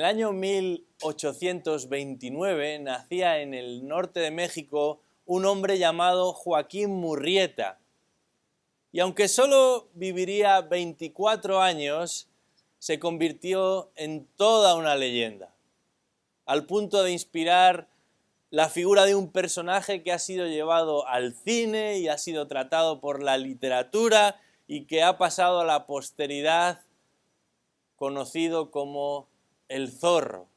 el año 1829 nacía en el norte de México un hombre llamado Joaquín Murrieta. Y aunque solo viviría 24 años, se convirtió en toda una leyenda, al punto de inspirar la figura de un personaje que ha sido llevado al cine y ha sido tratado por la literatura y que ha pasado a la posteridad, conocido como el Zorro.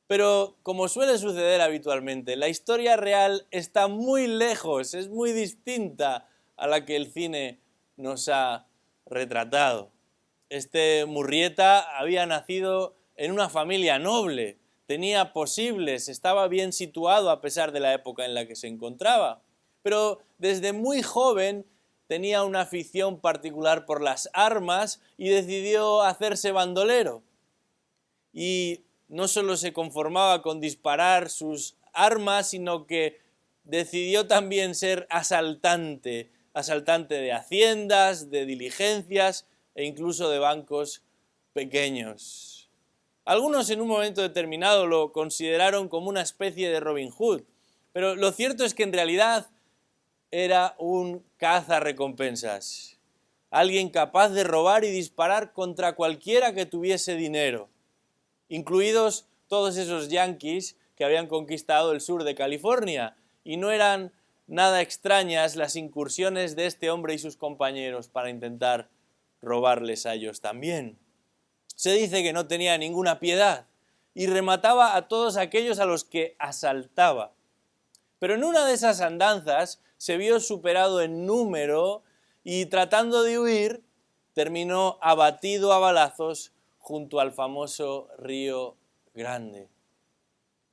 Pero, como suele suceder habitualmente, la historia real está muy lejos, es muy distinta a la que el cine nos ha retratado. Este Murrieta había nacido en una familia noble, tenía posibles, estaba bien situado a pesar de la época en la que se encontraba, pero desde muy joven tenía una afición particular por las armas y decidió hacerse bandolero. Y no solo se conformaba con disparar sus armas, sino que decidió también ser asaltante de haciendas, de diligencias e incluso de bancos pequeños. Algunos en un momento determinado lo consideraron como una especie de Robin Hood, pero lo cierto es que en realidad era un cazarrecompensas, alguien capaz de robar y disparar contra cualquiera que tuviese dinero, incluidos todos esos yanquis que habían conquistado el sur de California, y no eran nada extrañas las incursiones de este hombre y sus compañeros para intentar robarles a ellos también. Se dice que no tenía ninguna piedad y remataba a todos aquellos a los que asaltaba. Pero en una de esas andanzas se vio superado en número y tratando de huir terminó abatido a balazos junto al famoso Río Grande.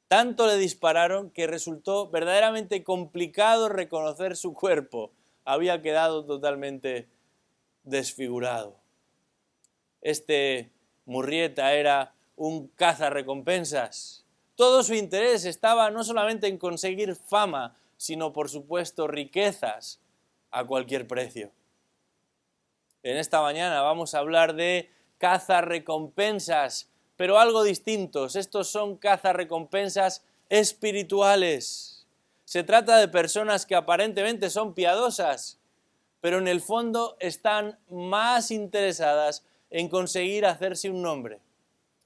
Tanto le dispararon que resultó verdaderamente complicado reconocer su cuerpo. Había quedado totalmente desfigurado. Este Murrieta era un cazarrecompensas. Todo su interés estaba no solamente en conseguir fama, sino por supuesto riquezas a cualquier precio. En esta mañana vamos a hablar de cazarrecompensas, pero algo distintos. Estos son cazarrecompensas espirituales. Se trata de personas que aparentemente son piadosas, pero en el fondo están más interesadas en conseguir hacerse un nombre.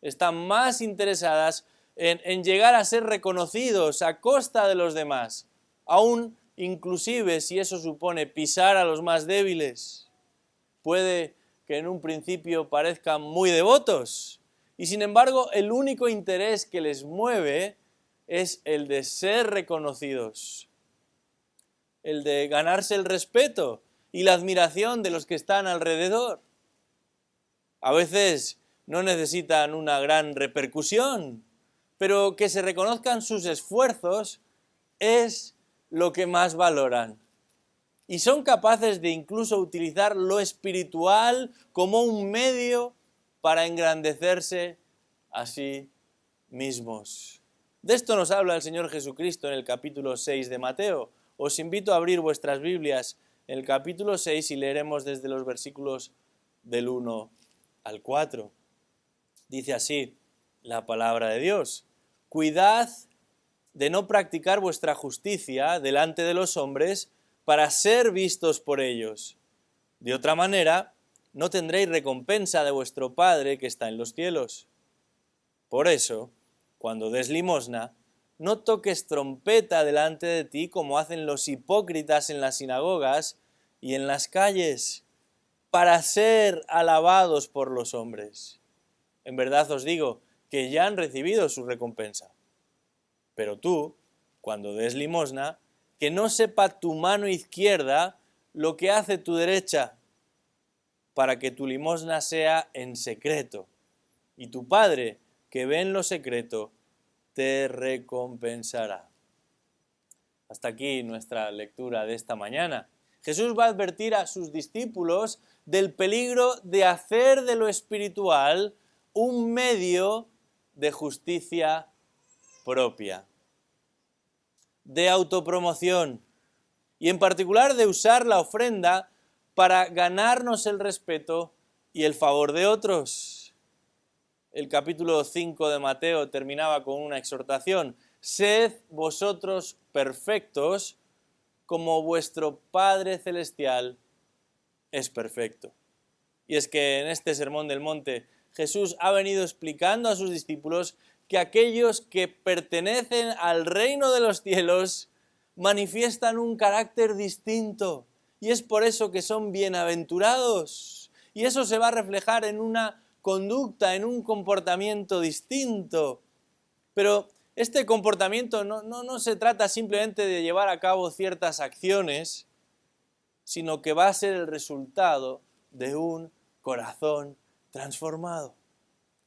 Están más interesadas en llegar a ser reconocidos a costa de los demás, aún inclusive si eso supone pisar a los más débiles. Puede que en un principio parezcan muy devotos, y sin embargo el único interés que les mueve es el de ser reconocidos, el de ganarse el respeto y la admiración de los que están alrededor. A veces no necesitan una gran repercusión, pero que se reconozcan sus esfuerzos es lo que más valoran. Y son capaces de incluso utilizar lo espiritual como un medio para engrandecerse a sí mismos. De esto nos habla el Señor Jesucristo en el capítulo 6 de Mateo. Os invito a abrir vuestras Biblias en el capítulo 6 y leeremos desde los versículos del 1 al 4. Dice así la palabra de Dios: Cuidad de no practicar vuestra justicia delante de los hombres para ser vistos por ellos. De otra manera, no tendréis recompensa de vuestro Padre que está en los cielos. Por eso, cuando des limosna, no toques trompeta delante de ti como hacen los hipócritas en las sinagogas y en las calles, para ser alabados por los hombres. En verdad os digo que ya han recibido su recompensa. Pero tú, cuando des limosna, que no sepa tu mano izquierda lo que hace tu derecha, para que tu limosna sea en secreto, y tu Padre, que ve en lo secreto, te recompensará. Hasta aquí nuestra lectura de esta mañana. Jesús va a advertir a sus discípulos del peligro de hacer de lo espiritual un medio de justicia propia, de autopromoción, y en particular de usar la ofrenda para ganarnos el respeto y el favor de otros. el capítulo 5 de Mateo terminaba con una exhortación: sed vosotros perfectos como vuestro Padre Celestial es perfecto. Y es que en este Sermón del Monte Jesús ha venido explicando a sus discípulos que aquellos que pertenecen al reino de los cielos manifiestan un carácter distinto, y es por eso que son bienaventurados. Y eso se va a reflejar en una conducta, en un comportamiento distinto. Pero este comportamiento no se trata simplemente de llevar a cabo ciertas acciones, sino que va a ser el resultado de un corazón transformado.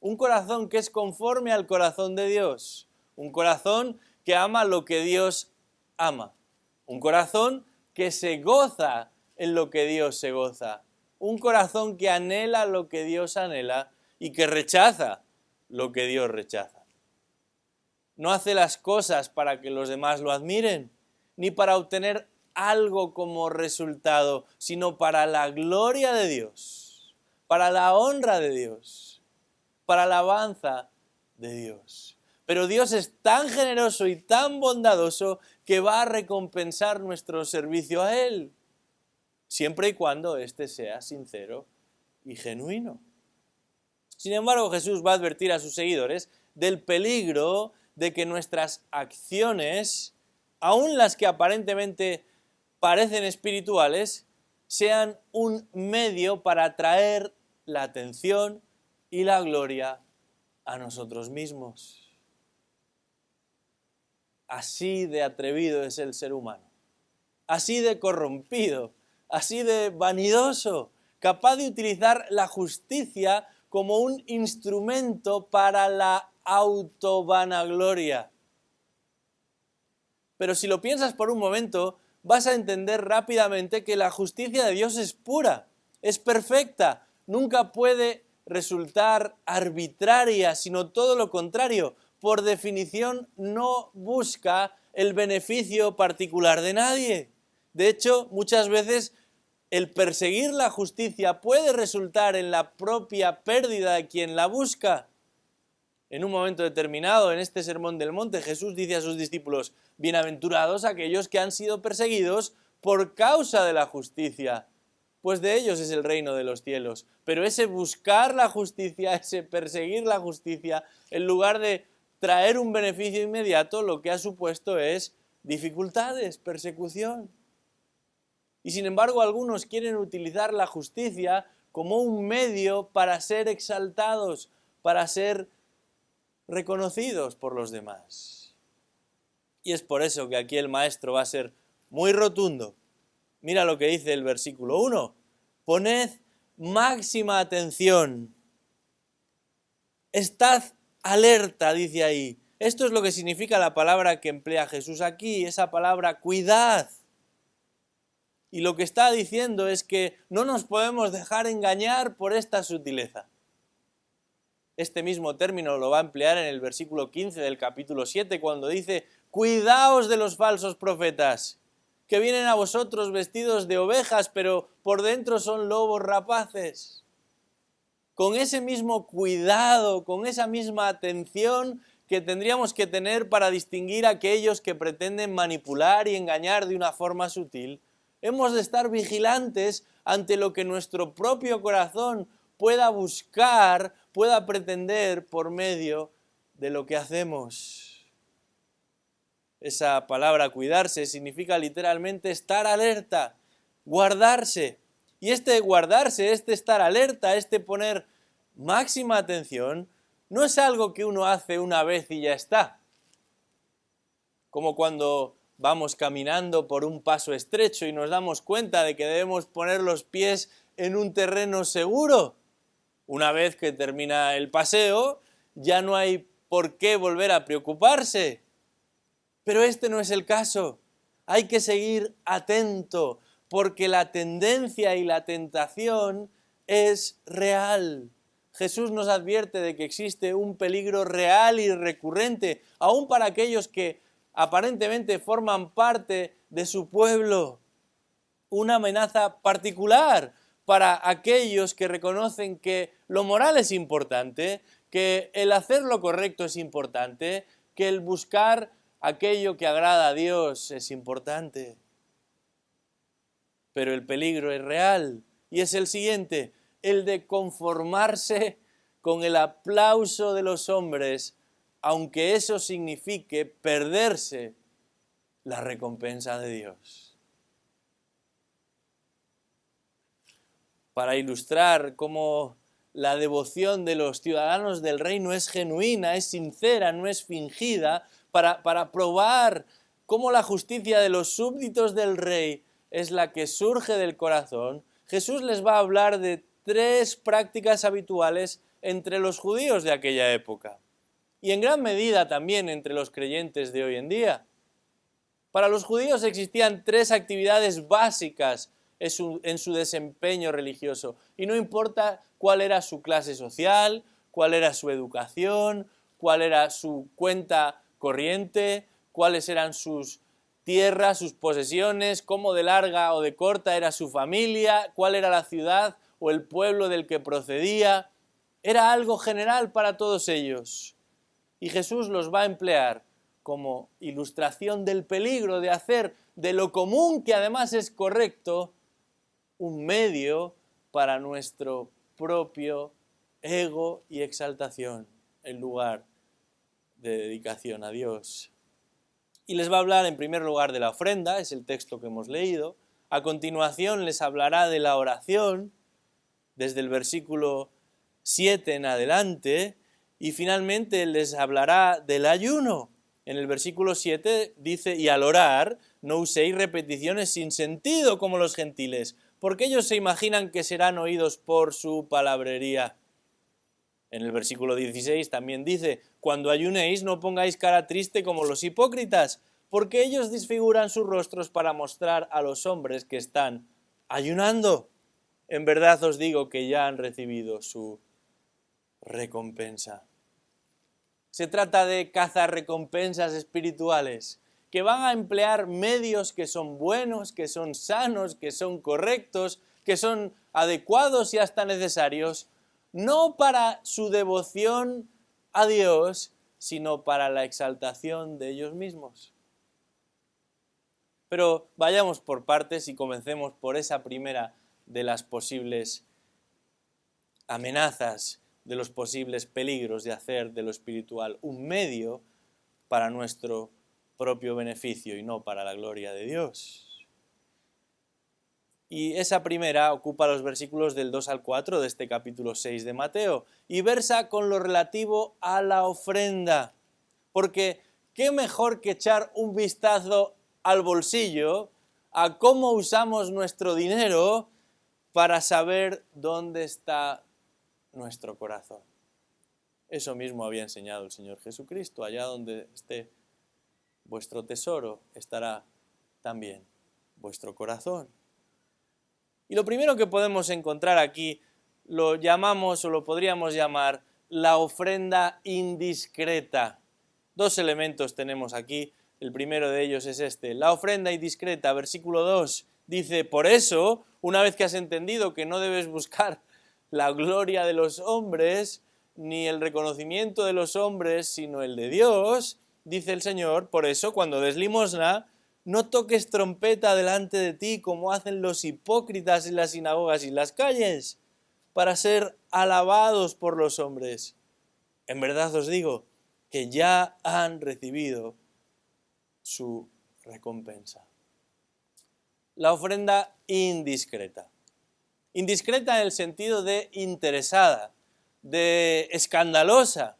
Un corazón que es conforme al corazón de Dios. Un corazón que ama lo que Dios ama. Un corazón que se goza en lo que Dios se goza. Un corazón que anhela lo que Dios anhela y que rechaza lo que Dios rechaza. No hace las cosas para que los demás lo admiren, ni para obtener algo como resultado, sino para la gloria de Dios, para la honra de Dios, para la alabanza de Dios. Pero Dios es tan generoso y tan bondadoso que va a recompensar nuestro servicio a Él, siempre y cuando éste sea sincero y genuino. Sin embargo, Jesús va a advertir a sus seguidores del peligro de que nuestras acciones, aun las que aparentemente parecen espirituales, sean un medio para atraer la atención y la gloria a nosotros mismos. Así de atrevido es el ser humano, así de corrompido, así de vanidoso, capaz de utilizar la justicia como un instrumento para la autovanagloria. Pero si lo piensas por un momento, vas a entender rápidamente que la justicia de Dios es pura, es perfecta, nunca puede resultar arbitraria, sino todo lo contrario. Por definición, no busca el beneficio particular de nadie. De hecho, muchas veces el perseguir la justicia puede resultar en la propia pérdida de quien la busca. En un momento determinado, en este Sermón del Monte, Jesús dice a sus discípulos: bienaventurados aquellos que han sido perseguidos por causa de la justicia, pues de ellos es el reino de los cielos. Pero ese buscar la justicia, ese perseguir la justicia, en lugar de traer un beneficio inmediato, lo que ha supuesto es dificultades, persecución. Y sin embargo, algunos quieren utilizar la justicia como un medio para ser exaltados, para ser reconocidos por los demás. Y es por eso que aquí el maestro va a ser muy rotundo. Mira lo que dice el versículo 1. Poned máxima atención. Estad alerta, dice ahí. Esto es lo que significa la palabra que emplea Jesús aquí, esa palabra cuidad. Y lo que está diciendo es que no nos podemos dejar engañar por esta sutileza. Este mismo término lo va a emplear en el versículo 15 del capítulo 7, cuando dice: cuidaos de los falsos profetas, que vienen a vosotros vestidos de ovejas, pero por dentro son lobos rapaces. Con ese mismo cuidado, con esa misma atención que tendríamos que tener para distinguir a aquellos que pretenden manipular y engañar de una forma sutil, hemos de estar vigilantes ante lo que nuestro propio corazón pueda buscar, pueda pretender por medio de lo que hacemos. Esa palabra cuidarse significa literalmente estar alerta, guardarse. Y este guardarse, este estar alerta, este poner máxima atención, no es algo que uno hace una vez y ya está. Como cuando vamos caminando por un paso estrecho y nos damos cuenta de que debemos poner los pies en un terreno seguro. Una vez que termina el paseo, ya no hay por qué volver a preocuparse. Pero este no es el caso. Hay que seguir atento, porque la tendencia y la tentación es real. Jesús nos advierte de que existe un peligro real y recurrente, aún para aquellos que aparentemente forman parte de su pueblo. Una amenaza particular para aquellos que reconocen que lo moral es importante, que el hacer lo correcto es importante, que el buscar aquello que agrada a Dios es importante. Pero el peligro es real y es el siguiente, el de conformarse con el aplauso de los hombres, aunque eso signifique perderse la recompensa de Dios. Para ilustrar cómo la devoción de los ciudadanos del reino es genuina, es sincera, no es fingida, para probar cómo la justicia de los súbditos del rey es la que surge del corazón, Jesús les va a hablar de 3 prácticas habituales entre los judíos de aquella época y en gran medida también entre los creyentes de hoy en día. Para los judíos existían 3 actividades básicas en su desempeño religioso y no importa cuál era su clase social, cuál era su educación, cuál era su cuenta corriente, cuáles eran sus tierras, sus posesiones, cómo de larga o de corta era su familia, cuál era la ciudad o el pueblo del que procedía. Era algo general para todos ellos. Y Jesús los va a emplear como ilustración del peligro de hacer de lo común, que además es correcto, un medio para nuestro propio ego y exaltación en lugar de dedicación a Dios. Y les va a hablar en primer lugar de la ofrenda, es el texto que hemos leído. A continuación les hablará de la oración, desde el versículo 7 en adelante, y finalmente les hablará del ayuno. En el versículo 7 dice, y al orar no uséis repeticiones sin sentido como los gentiles, porque ellos se imaginan que serán oídos por su palabrería. En el versículo 16 también dice, cuando ayunéis no pongáis cara triste como los hipócritas, porque ellos disfiguran sus rostros para mostrar a los hombres que están ayunando. En verdad os digo que ya han recibido su recompensa. Se trata de cazarrecompensas espirituales, que van a emplear medios que son buenos, que son sanos, que son correctos, que son adecuados y hasta necesarios, no para su devoción a Dios, sino para la exaltación de ellos mismos. Pero vayamos por partes y comencemos por esa primera de las posibles amenazas, de los posibles peligros de hacer de lo espiritual un medio para nuestro propio beneficio y no para la gloria de Dios. Y esa primera ocupa los versículos del 2 al 4 de este capítulo 6 de Mateo y versa con lo relativo a la ofrenda, porque qué mejor que echar un vistazo al bolsillo, a cómo usamos nuestro dinero para saber dónde está nuestro corazón. Eso mismo había enseñado el Señor Jesucristo, allá donde esté vuestro tesoro, estará también vuestro corazón. Y lo primero que podemos encontrar aquí lo llamamos o lo podríamos llamar la ofrenda indiscreta. 2 elementos tenemos aquí, el primero de ellos es este, la ofrenda indiscreta, versículo 2, dice, por eso, una vez que has entendido que no debes buscar la gloria de los hombres, ni el reconocimiento de los hombres, sino el de Dios, dice el Señor, por eso cuando des limosna, no toques trompeta delante de ti como hacen los hipócritas en las sinagogas y en las calles, para ser alabados por los hombres. En verdad os digo que ya han recibido su recompensa. La ofrenda indiscreta. Indiscreta en el sentido de interesada, de escandalosa,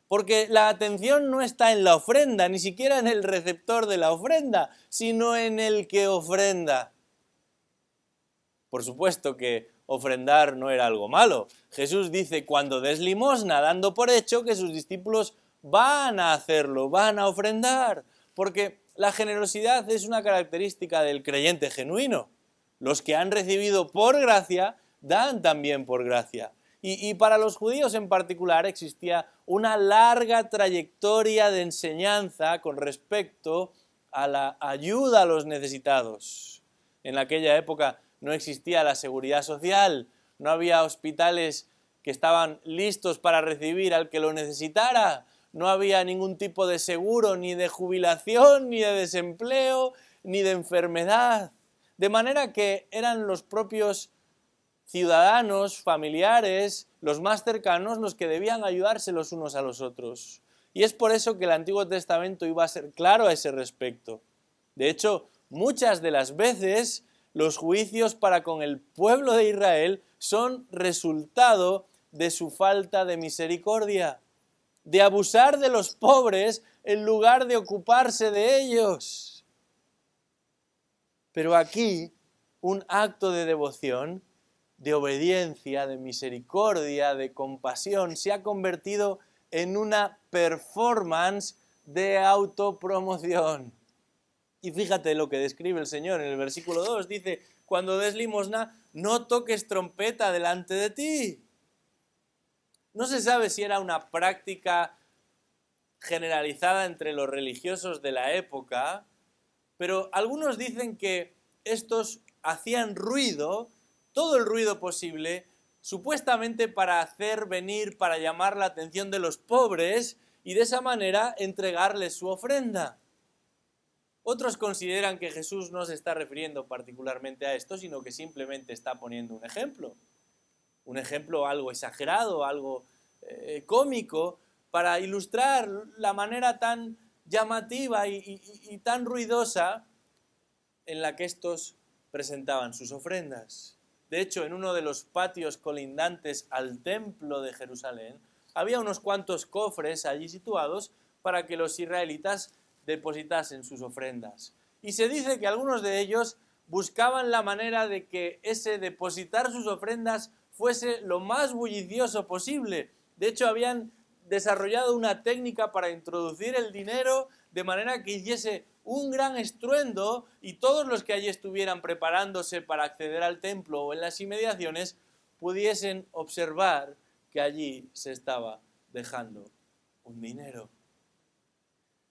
porque la atención no está en la ofrenda, ni siquiera en el receptor de la ofrenda, sino en el que ofrenda. Por supuesto que ofrendar no era algo malo. Jesús dice, cuando des limosna, dando por hecho que sus discípulos van a hacerlo, van a ofrendar, porque la generosidad es una característica del creyente genuino. Los que han recibido por gracia, dan también por gracia. Y para los judíos en particular existía una larga trayectoria de enseñanza con respecto a la ayuda a los necesitados. En aquella época no existía la seguridad social, no había hospitales que estaban listos para recibir al que lo necesitara. No había ningún tipo de seguro, ni de jubilación, ni de desempleo, ni de enfermedad. De manera que eran los propios ciudadanos, familiares, los más cercanos, los que debían ayudarse los unos a los otros. Y es por eso que el Antiguo Testamento iba a ser claro a ese respecto. De hecho, muchas de las veces los juicios para con el pueblo de Israel son resultado de su falta de misericordia, de abusar de los pobres en lugar de ocuparse de ellos. Pero aquí, un acto de devoción, de obediencia, de misericordia, de compasión, se ha convertido en una performance de autopromoción. Y fíjate lo que describe el Señor en el versículo 2, dice, cuando des limosna, no toques trompeta delante de ti. No se sabe si era una práctica generalizada entre los religiosos de la época, pero algunos dicen que estos hacían ruido, todo el ruido posible, supuestamente para hacer venir, para llamar la atención de los pobres y de esa manera entregarles su ofrenda. Otros consideran que Jesús no se está refiriendo particularmente a esto, sino que simplemente está poniendo un ejemplo algo exagerado, algo cómico, para ilustrar la manera tan llamativa y tan ruidosa en la que estos presentaban sus ofrendas. De hecho, en uno de los patios colindantes al templo de Jerusalén, había unos cuantos cofres allí situados para que los israelitas depositasen sus ofrendas. Y se dice que algunos de ellos buscaban la manera de que ese depositar sus ofrendas fuese lo más bullicioso posible. De hecho, habían desarrollado una técnica para introducir el dinero de manera que hiciese un gran estruendo y todos los que allí estuvieran preparándose para acceder al templo o en las inmediaciones pudiesen observar que allí se estaba dejando un dinero.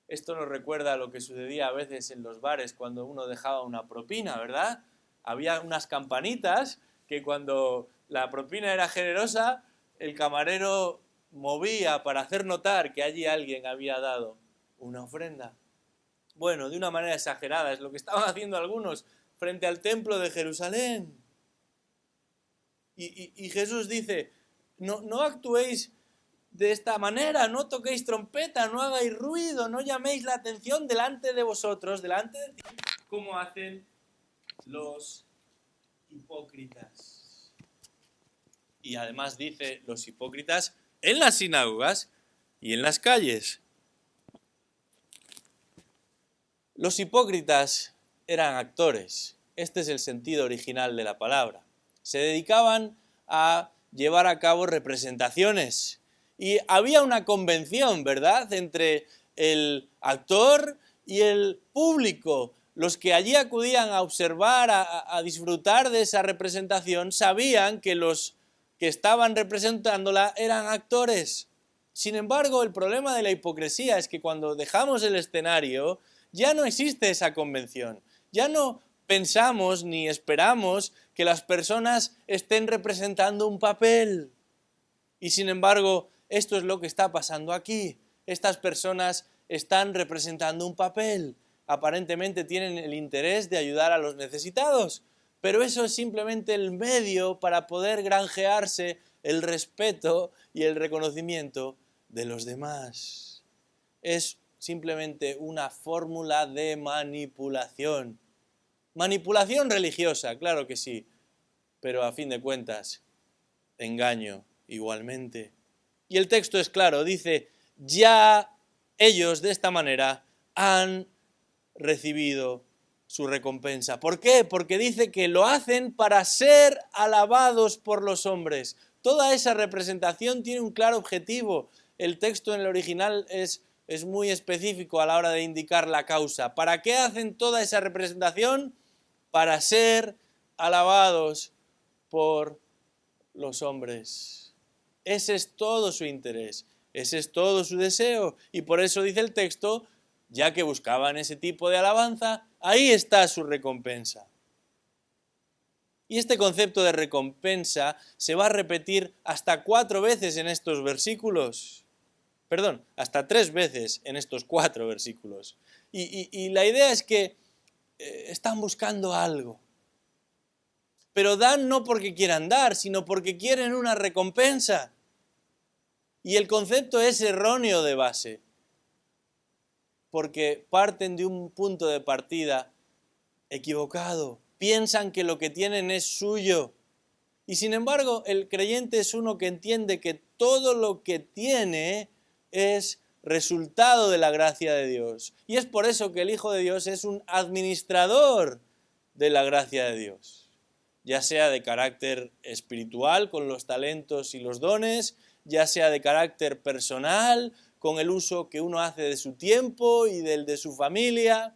Esto nos recuerda a lo que sucedía a veces en los bares cuando uno dejaba una propina, ¿verdad? Había unas campanitas que cuando la propina era generosa, el camarero movía para hacer notar que allí alguien había dado una ofrenda. Bueno, de una manera exagerada, es lo que estaban haciendo algunos frente al templo de Jerusalén. Y Jesús dice, no actuéis de esta manera, no toquéis trompeta, no hagáis ruido, no llaméis la atención delante de vosotros, delante de ti, como hacen los hipócritas. Y además dice, los hipócritas en las sinagogas y en las calles. Los hipócritas eran actores. Este es el sentido original de la palabra. Se dedicaban a llevar a cabo representaciones. Y había una convención, ¿verdad?, entre el actor y el público. Los que allí acudían a observar, a disfrutar de esa representación, sabían que los que estaban representándola eran actores. Sin embargo, el problema de la hipocresía es que cuando dejamos el escenario, ya no existe esa convención. Ya no pensamos ni esperamos que las personas estén representando un papel. Y sin embargo, esto es lo que está pasando aquí. Estas personas están representando un papel. Aparentemente tienen el interés de ayudar a los necesitados, pero eso es simplemente el medio para poder granjearse el respeto y el reconocimiento de los demás. Es simplemente una fórmula de manipulación. Manipulación religiosa, claro que sí, pero a fin de cuentas, engaño igualmente. Y el texto es claro, dice, ya ellos de esta manera han recibido su recompensa. ¿Por qué? Porque dice que lo hacen para ser alabados por los hombres. Toda esa representación tiene un claro objetivo. El texto en el original es muy específico a la hora de indicar la causa. ¿Para qué hacen toda esa representación? Para ser alabados por los hombres. Ese es todo su interés, ese es todo su deseo. Y por eso dice el texto, ya que buscaban ese tipo de alabanza, ahí está su recompensa. Y este concepto de recompensa se va a repetir hasta 4 veces en estos versículos. Perdón, hasta 3 veces en estos 4 versículos. Y la idea es que están buscando algo. Pero dan no porque quieran dar, sino porque quieren una recompensa. Y el concepto es erróneo de base, porque parten de un punto de partida equivocado. Piensan que lo que tienen es suyo. Y sin embargo, el creyente es uno que entiende que todo lo que tiene es resultado de la gracia de Dios. Y es por eso que el Hijo de Dios es un administrador de la gracia de Dios, ya sea de carácter espiritual, con los talentos y los dones, ya sea de carácter personal, con el uso que uno hace de su tiempo y del de su familia,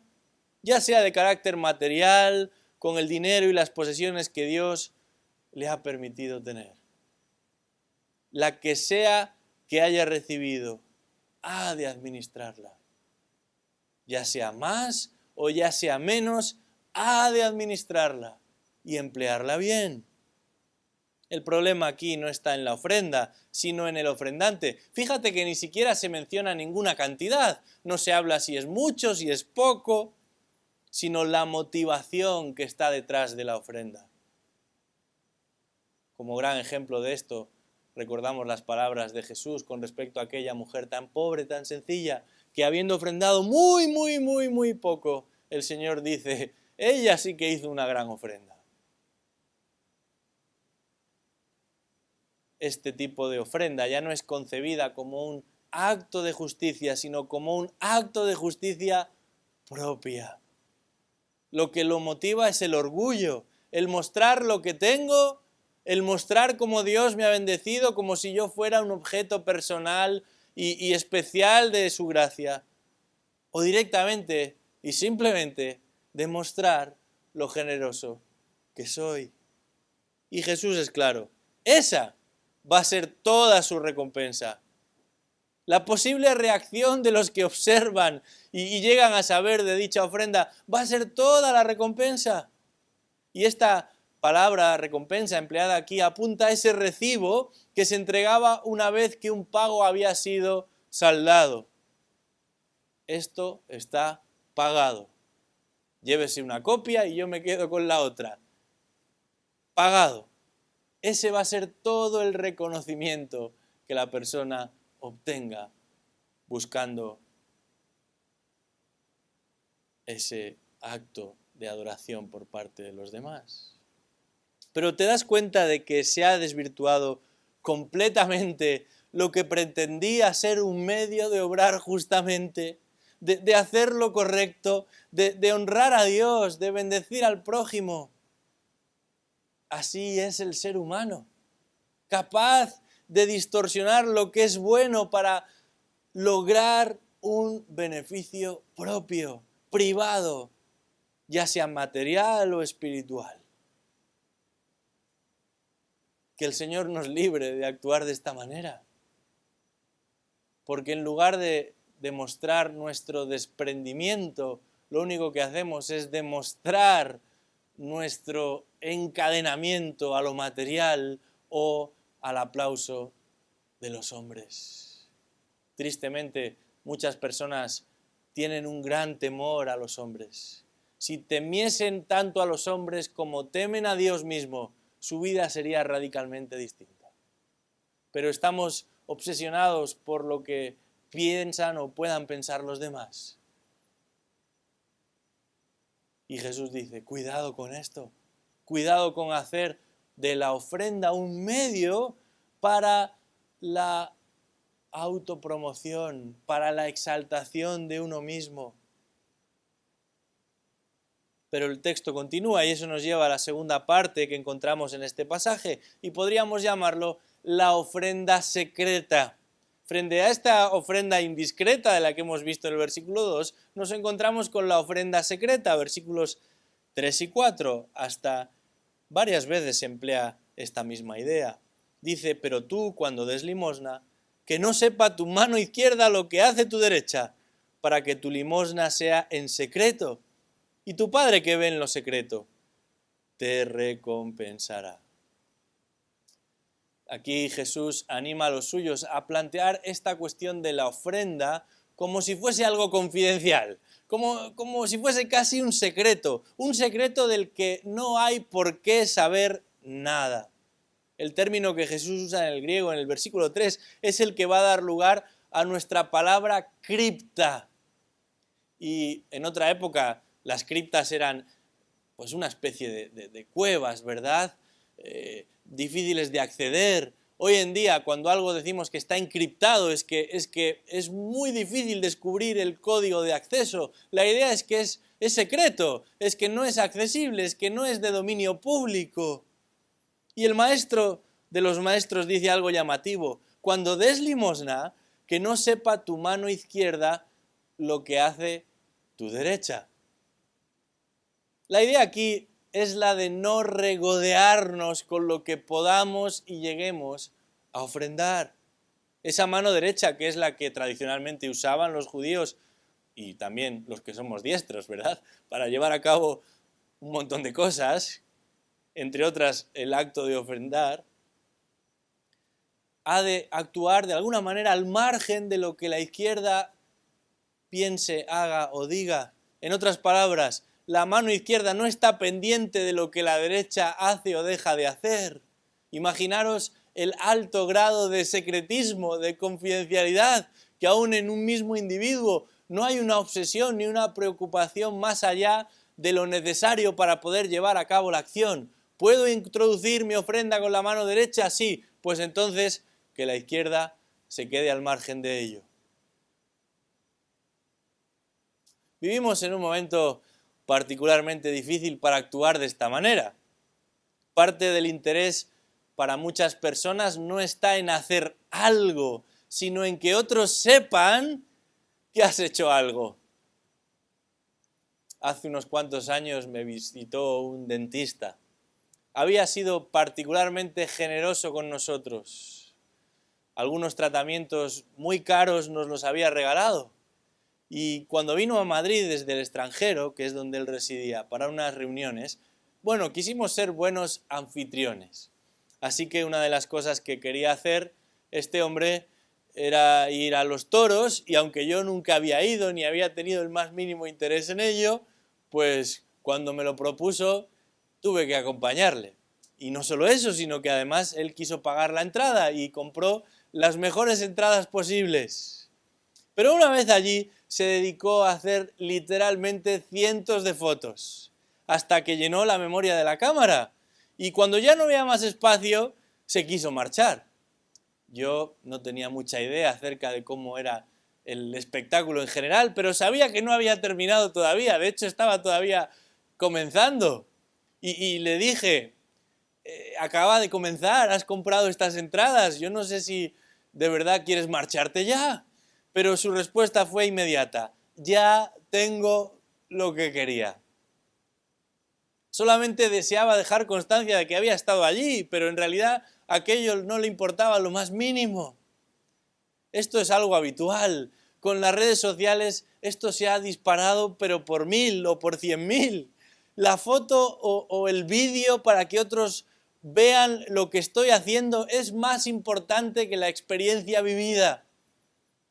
ya sea de carácter material, con el dinero y las posesiones que Dios le ha permitido tener. La que sea que haya recibido, ha de administrarla. Ya sea más o ya sea menos, ha de administrarla y emplearla bien. El problema aquí no está en la ofrenda, sino en el ofrendante. Fíjate que ni siquiera se menciona ninguna cantidad. No se habla si es mucho, si es poco, sino la motivación que está detrás de la ofrenda. Como gran ejemplo de esto, recordamos las palabras de Jesús con respecto a aquella mujer tan pobre, tan sencilla, que habiendo ofrendado muy poco, el Señor dice, ella sí que hizo una gran ofrenda. Este tipo de ofrenda ya no es concebida como un acto de justicia, sino como un acto de justicia propia. Lo que lo motiva es el orgullo, el mostrar lo que tengo, el mostrar cómo Dios me ha bendecido, como si yo fuera un objeto personal y especial de su gracia. O directamente y simplemente demostrar lo generoso que soy. Y Jesús es claro, esa va a ser toda su recompensa. La posible reacción de los que observan y llegan a saber de dicha ofrenda va a ser toda la recompensa. Y esta palabra recompensa empleada aquí apunta a ese recibo que se entregaba una vez que un pago había sido saldado. Esto está pagado. Llévese una copia y yo me quedo con la otra. Pagado. Ese va a ser todo el reconocimiento que la persona obtenga buscando ese acto de adoración por parte de los demás. Pero te das cuenta de que se ha desvirtuado completamente lo que pretendía ser un medio de obrar justamente, de hacer lo correcto, de honrar a Dios, de bendecir al prójimo. Así es el ser humano, capaz de distorsionar lo que es bueno para lograr un beneficio propio, privado, ya sea material o espiritual. Que el Señor nos libre de actuar de esta manera. Porque en lugar de demostrar nuestro desprendimiento, lo único que hacemos es demostrar nuestro encadenamiento a lo material o al aplauso de los hombres. Tristemente, muchas personas tienen un gran temor a los hombres. Si temiesen tanto a los hombres como temen a Dios mismo, su vida sería radicalmente distinta. Pero estamos obsesionados por lo que piensan o puedan pensar los demás. Y Jesús dice, cuidado con esto, cuidado con hacer de la ofrenda un medio para la autopromoción, para la exaltación de uno mismo. Pero el texto continúa y eso nos lleva a la segunda parte que encontramos en este pasaje y podríamos llamarlo la ofrenda secreta. Frente a esta ofrenda indiscreta de la que hemos visto en el versículo 2, nos encontramos con la ofrenda secreta, versículos 3 y 4, hasta varias veces se emplea esta misma idea. Dice, pero tú cuando des limosna, que no sepa tu mano izquierda lo que hace tu derecha, para que tu limosna sea en secreto, y tu Padre que ve en lo secreto te recompensará. Aquí Jesús anima a los suyos a plantear esta cuestión de la ofrenda como si fuese algo confidencial, como si fuese casi un secreto del que no hay por qué saber nada. El término que Jesús usa en el griego, en el versículo 3, es el que va a dar lugar a nuestra palabra cripta. Y en otra época las criptas eran pues una especie de cuevas, ¿verdad? Difíciles de acceder. Hoy en día, cuando algo decimos que está encriptado, es que es muy difícil descubrir el código de acceso. La idea es que es secreto, es que no es accesible, es que no es de dominio público. Y el maestro de los maestros dice algo llamativo: cuando des limosna, que no sepa tu mano izquierda lo que hace tu derecha. La idea aquí es la de no regodearnos con lo que podamos y lleguemos a ofrendar. Esa mano derecha, que es la que tradicionalmente usaban los judíos y también los que somos diestros, ¿verdad?, para llevar a cabo un montón de cosas, entre otras el acto de ofrendar, ha de actuar de alguna manera al margen de lo que la izquierda piense, haga o diga. En otras palabras, la mano izquierda no está pendiente de lo que la derecha hace o deja de hacer. Imaginaros el alto grado de secretismo, de confidencialidad, que aún en un mismo individuo no hay una obsesión ni una preocupación más allá de lo necesario para poder llevar a cabo la acción. ¿Puedo introducir mi ofrenda con la mano derecha? Sí, pues entonces que la izquierda se quede al margen de ello. Vivimos en un momento particularmente difícil para actuar de esta manera. Parte del interés para muchas personas no está en hacer algo, sino en que otros sepan que has hecho algo. Hace unos cuantos años me visitó un dentista. Había sido particularmente generoso con nosotros. Algunos tratamientos muy caros nos los había regalado. Y cuando vino a Madrid desde el extranjero, que es donde él residía, para unas reuniones, bueno, quisimos ser buenos anfitriones. Así que una de las cosas que quería hacer este hombre era ir a los toros, y aunque yo nunca había ido ni había tenido el más mínimo interés en ello, pues cuando me lo propuso tuve que acompañarle. Y no solo eso, sino que además él quiso pagar la entrada y compró las mejores entradas posibles. Pero una vez allí se dedicó a hacer literalmente cientos de fotos, hasta que llenó la memoria de la cámara. Y cuando ya no había más espacio, se quiso marchar. Yo no tenía mucha idea acerca de cómo era el espectáculo en general, pero sabía que no había terminado todavía, de hecho estaba todavía comenzando. Y le dije, acaba de comenzar, has comprado estas entradas, yo no sé si de verdad quieres marcharte ya. Pero su respuesta fue inmediata: ya tengo lo que quería. Solamente deseaba dejar constancia de que había estado allí, pero en realidad aquello no le importaba lo más mínimo. Esto es algo habitual. Con las redes sociales esto se ha disparado, pero por 1000 o por 100.000. La foto o el vídeo para que otros vean lo que estoy haciendo es más importante que la experiencia vivida.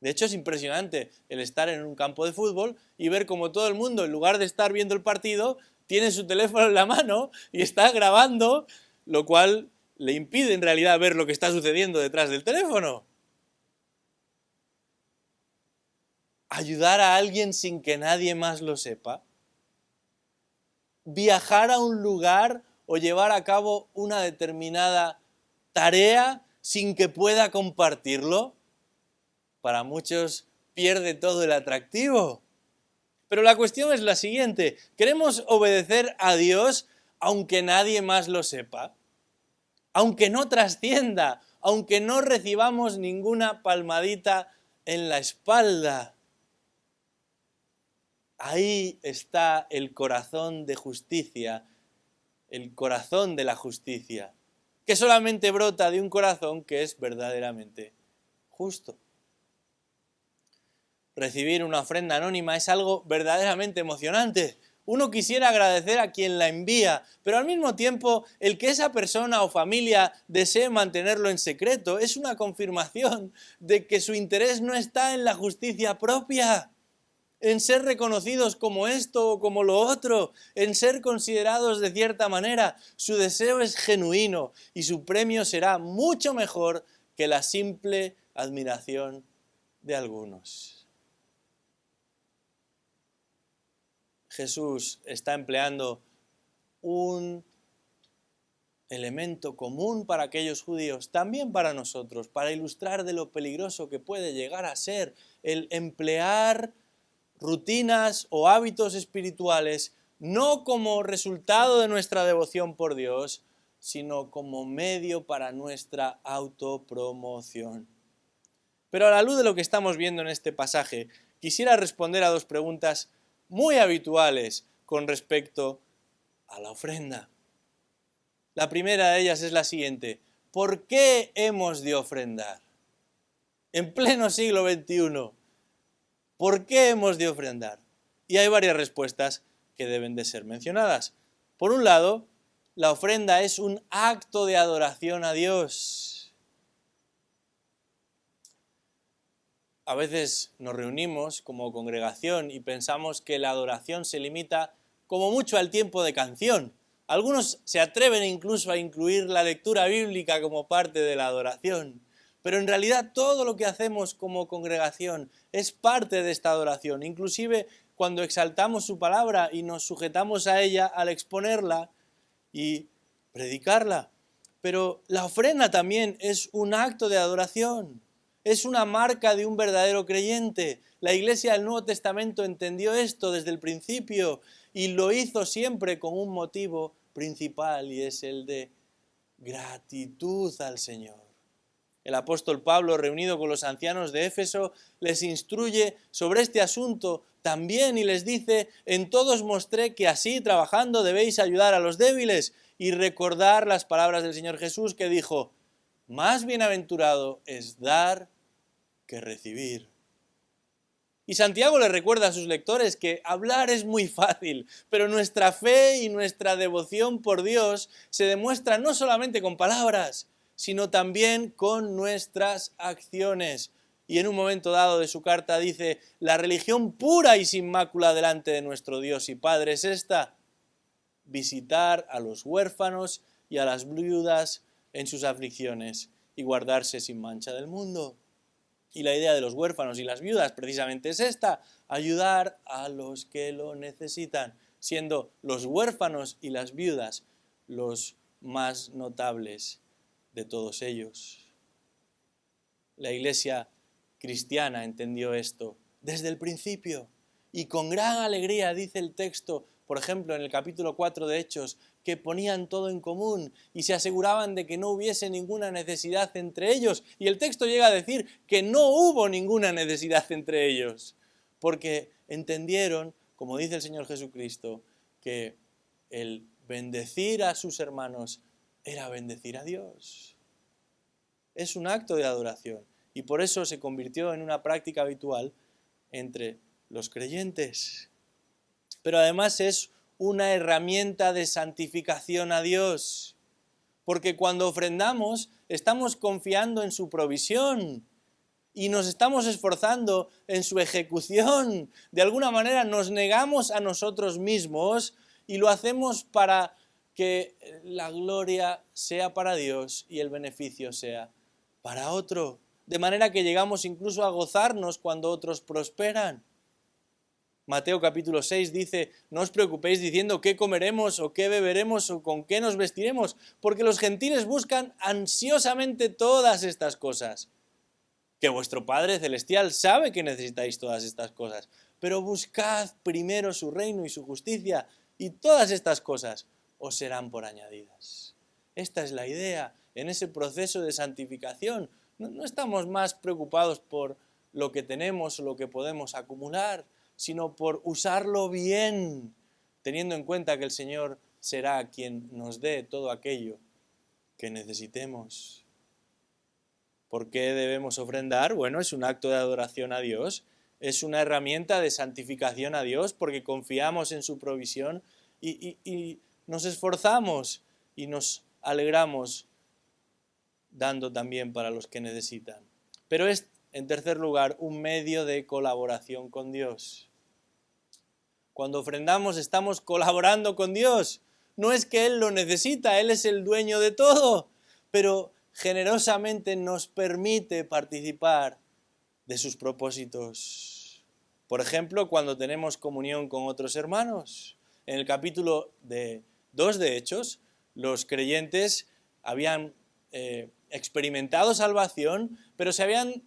De hecho, es impresionante el estar en un campo de fútbol y ver cómo todo el mundo, en lugar de estar viendo el partido, tiene su teléfono en la mano y está grabando, lo cual le impide en realidad ver lo que está sucediendo detrás del teléfono. Ayudar a alguien sin que nadie más lo sepa. Viajar a un lugar o llevar a cabo una determinada tarea sin que pueda compartirlo. Para muchos pierde todo el atractivo. Pero la cuestión es la siguiente: ¿queremos obedecer a Dios aunque nadie más lo sepa? Aunque no trascienda, aunque no recibamos ninguna palmadita en la espalda. Ahí está el corazón de justicia, el corazón de la justicia, que solamente brota de un corazón que es verdaderamente justo. Recibir una ofrenda anónima es algo verdaderamente emocionante. Uno quisiera agradecer a quien la envía, pero al mismo tiempo el que esa persona o familia desee mantenerlo en secreto es una confirmación de que su interés no está en la justicia propia, en ser reconocidos como esto o como lo otro, en ser considerados de cierta manera. Su deseo es genuino y su premio será mucho mejor que la simple admiración de algunos. Jesús está empleando un elemento común para aquellos judíos, también para nosotros, para ilustrar de lo peligroso que puede llegar a ser el emplear rutinas o hábitos espirituales no como resultado de nuestra devoción por Dios, sino como medio para nuestra autopromoción. Pero a la luz de lo que estamos viendo en este pasaje, quisiera responder a dos preguntas muy habituales con respecto a la ofrenda. La primera de ellas es la siguiente: ¿por qué hemos de ofrendar? En pleno siglo XXI, ¿por qué hemos de ofrendar? Y hay varias respuestas que deben de ser mencionadas. Por un lado, la ofrenda es un acto de adoración a Dios. A veces nos reunimos como congregación y pensamos que la adoración se limita como mucho al tiempo de canción. Algunos se atreven incluso a incluir la lectura bíblica como parte de la adoración. Pero en realidad todo lo que hacemos como congregación es parte de esta adoración. Inclusive cuando exaltamos su palabra y nos sujetamos a ella al exponerla y predicarla. Pero la ofrenda también es un acto de adoración. Es una marca de un verdadero creyente. La Iglesia del Nuevo Testamento entendió esto desde el principio y lo hizo siempre con un motivo principal, y es el de gratitud al Señor. El apóstol Pablo, reunido con los ancianos de Éfeso, les instruye sobre este asunto también y les dice: en todos mostré que así, trabajando, debéis ayudar a los débiles y recordar las palabras del Señor Jesús, que dijo: más bienaventurado es dar que recibir. Y Santiago le recuerda a sus lectores que hablar es muy fácil, pero nuestra fe y nuestra devoción por Dios se demuestra no solamente con palabras, sino también con nuestras acciones. Y en un momento dado de su carta dice: la religión pura y sin mácula delante de nuestro Dios y Padre es esta: visitar a los huérfanos y a las viudas en sus aflicciones y guardarse sin mancha del mundo. Y la idea de los huérfanos y las viudas precisamente es esta: ayudar a los que lo necesitan, siendo los huérfanos y las viudas los más notables de todos ellos. La Iglesia cristiana entendió esto desde el principio y con gran alegría, dice el texto, por ejemplo en el capítulo 4 de Hechos, que ponían todo en común y se aseguraban de que no hubiese ninguna necesidad entre ellos. Y el texto llega a decir que no hubo ninguna necesidad entre ellos, porque entendieron, como dice el Señor Jesucristo, que el bendecir a sus hermanos era bendecir a Dios. Es un acto de adoración y por eso se convirtió en una práctica habitual entre los creyentes. Pero además es una herramienta de santificación a Dios, porque cuando ofrendamos estamos confiando en su provisión y nos estamos esforzando en su ejecución. De alguna manera nos negamos a nosotros mismos y lo hacemos para que la gloria sea para Dios y el beneficio sea para otro. De manera que llegamos incluso a gozarnos cuando otros prosperan. Mateo capítulo 6 dice: no os preocupéis diciendo qué comeremos o qué beberemos o con qué nos vestiremos, porque los gentiles buscan ansiosamente todas estas cosas. Que vuestro Padre Celestial sabe que necesitáis todas estas cosas, pero buscad primero su reino y su justicia, y todas estas cosas os serán por añadidas. Esta es la idea en ese proceso de santificación. No estamos más preocupados por lo que tenemos o lo que podemos acumular, sino por usarlo bien, teniendo en cuenta que el Señor será quien nos dé todo aquello que necesitemos. ¿Por qué debemos ofrendar? Bueno, es un acto de adoración a Dios es una herramienta de santificación a Dios porque confiamos en su provisión y nos esforzamos y nos alegramos dando también para los que necesitan. Pero es, en tercer lugar, un medio de colaboración con Dios. Cuando ofrendamos estamos colaborando con Dios. No es que Él lo necesita, Él es el dueño de todo, pero generosamente nos permite participar de sus propósitos. Por ejemplo, cuando tenemos comunión con otros hermanos. En el capítulo 2 de Hechos, los creyentes habían experimentado salvación, pero se habían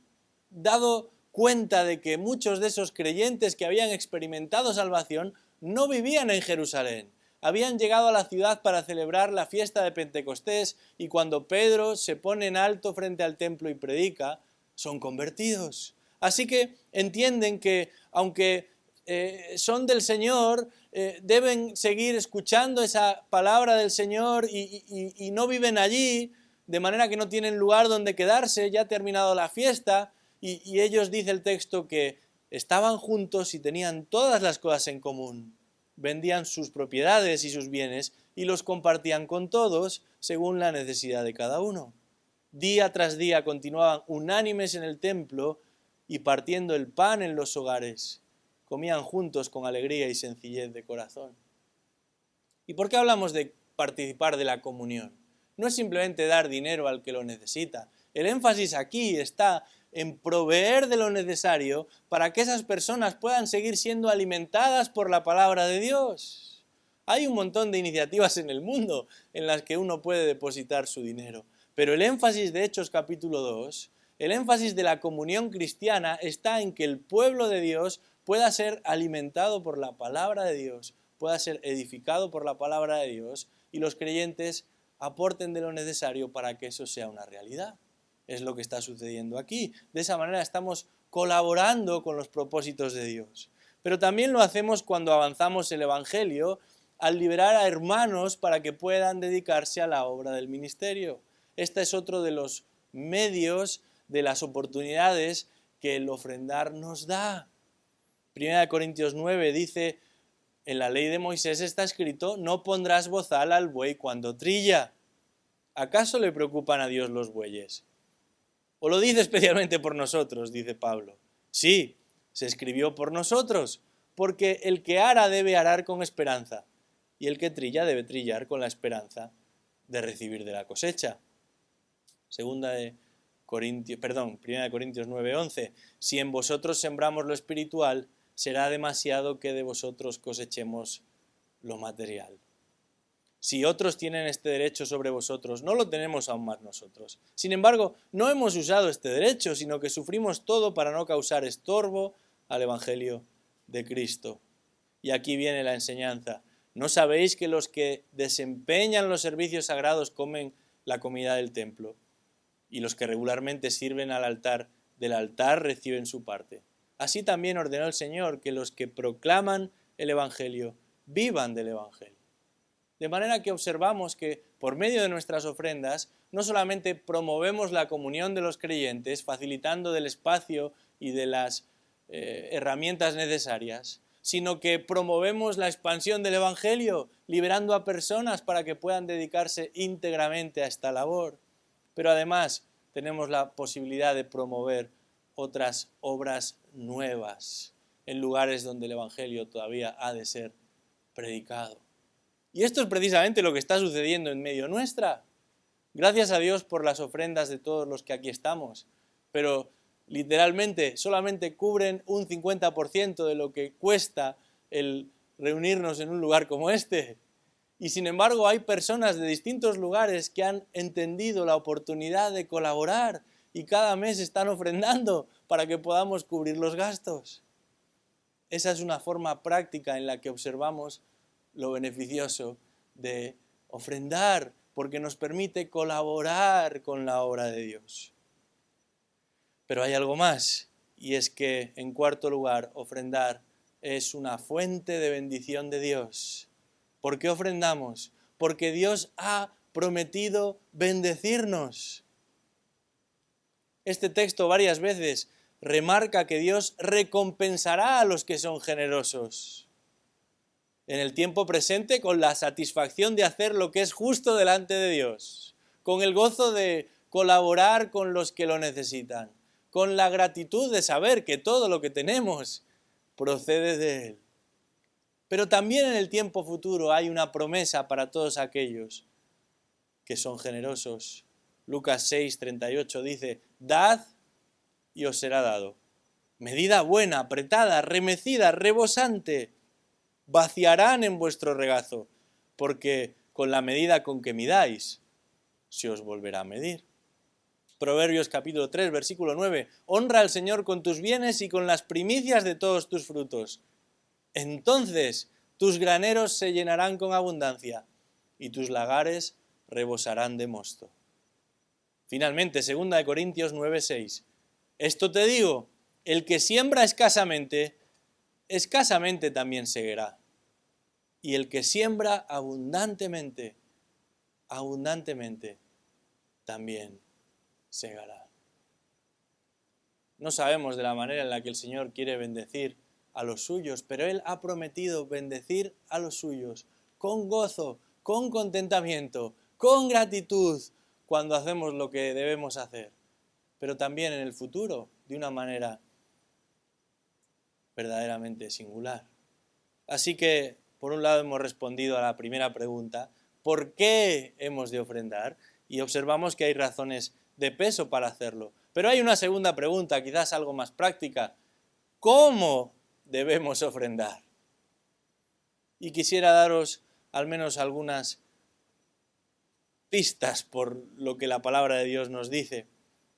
dado cuenta de que muchos de esos creyentes que habían experimentado salvación no vivían en Jerusalén. Habían llegado a la ciudad para celebrar la fiesta de Pentecostés y cuando Pedro se pone en alto frente al templo y predica, son convertidos. Así que entienden que aunque son del Señor, deben seguir escuchando esa palabra del Señor y no viven allí, de manera que no tienen lugar donde quedarse, ya ha terminado la fiesta, y ellos, dice el texto, que estaban juntos y tenían todas las cosas en común. Vendían sus propiedades y sus bienes y los compartían con todos según la necesidad de cada uno. Día tras día continuaban unánimes en el templo y partiendo el pan en los hogares. Comían juntos con alegría y sencillez de corazón. ¿Y por qué hablamos de participar de la comunión? No es simplemente dar dinero al que lo necesita. El énfasis aquí está en proveer de lo necesario para que esas personas puedan seguir siendo alimentadas por la palabra de Dios. Hay un montón de iniciativas en el mundo en las que uno puede depositar su dinero, pero el énfasis de Hechos capítulo 2, el énfasis de la comunión cristiana está en que el pueblo de Dios pueda ser alimentado por la palabra de Dios, pueda ser edificado por la palabra de Dios y los creyentes aporten de lo necesario para que eso sea una realidad. Es lo que está sucediendo aquí. De esa manera estamos colaborando con los propósitos de Dios. Pero también lo hacemos cuando avanzamos el Evangelio al liberar a hermanos para que puedan dedicarse a la obra del ministerio. Este es otro de los medios, de las oportunidades que el ofrendar nos da. 1 Corintios 9 dice, en la ley de Moisés está escrito, no pondrás bozal al buey cuando trilla. ¿Acaso le preocupan a Dios los bueyes? ¿O lo dice especialmente por nosotros?, dice Pablo. Sí, se escribió por nosotros, porque el que ara debe arar con esperanza, y el que trilla debe trillar con la esperanza de recibir de la cosecha. 1 Corintios 9:11. Si en vosotros sembramos lo espiritual, será demasiado que de vosotros cosechemos lo material. Si otros tienen este derecho sobre vosotros, no lo tenemos aún más nosotros. Sin embargo, no hemos usado este derecho, sino que sufrimos todo para no causar estorbo al Evangelio de Cristo. Y aquí viene la enseñanza. ¿No sabéis que los que desempeñan los servicios sagrados comen la comida del templo? Y los que regularmente sirven al altar, del altar reciben su parte. Así también ordenó el Señor que los que proclaman el Evangelio vivan del Evangelio. De manera que observamos que por medio de nuestras ofrendas no solamente promovemos la comunión de los creyentes, facilitando del espacio y de las herramientas necesarias, sino que promovemos la expansión del Evangelio, liberando a personas para que puedan dedicarse íntegramente a esta labor. Pero además tenemos la posibilidad de promover otras obras nuevas en lugares donde el Evangelio todavía ha de ser predicado. Y esto es precisamente lo que está sucediendo en medio nuestra. Gracias a Dios por las ofrendas de todos los que aquí estamos, pero literalmente solamente cubren un 50% de lo que cuesta el reunirnos en un lugar como este. Y sin embargo hay personas de distintos lugares que han entendido la oportunidad de colaborar y cada mes están ofrendando para que podamos cubrir los gastos. Esa es una forma práctica en la que observamos lo beneficioso de ofrendar, porque nos permite colaborar con la obra de Dios. Pero hay algo más, y es que, en cuarto lugar, ofrendar es una fuente de bendición de Dios. ¿Por qué ofrendamos? Porque Dios ha prometido bendecirnos. Este texto varias veces remarca que Dios recompensará a los que son generosos. En el tiempo presente, con la satisfacción de hacer lo que es justo delante de Dios, con el gozo de colaborar con los que lo necesitan, con la gratitud de saber que todo lo que tenemos procede de Él. Pero también en el tiempo futuro hay una promesa para todos aquellos que son generosos. Lucas 6:38 dice: dad y os será dado. Medida buena, apretada, remecida, rebosante, vaciarán en vuestro regazo, porque con la medida con que midáis, se os volverá a medir. Proverbios capítulo 3, versículo 9. Honra al Señor con tus bienes y con las primicias de todos tus frutos. Entonces tus graneros se llenarán con abundancia y tus lagares rebosarán de mosto. Finalmente, 2 Corintios 9:6. Esto te digo, el que siembra escasamente, escasamente también segará. Y el que siembra abundantemente, abundantemente también segará. No sabemos de la manera en la que el Señor quiere bendecir a los suyos, pero Él ha prometido bendecir a los suyos con gozo, con contentamiento, con gratitud, cuando hacemos lo que debemos hacer, pero también en el futuro, de una manera verdaderamente singular. Así que, por un lado, hemos respondido a la primera pregunta: ¿por qué hemos de ofrendar? Y observamos que hay razones de peso para hacerlo. Pero hay una segunda pregunta, quizás algo más práctica: ¿cómo debemos ofrendar? Y quisiera daros al menos algunas pistas por lo que la palabra de Dios nos dice.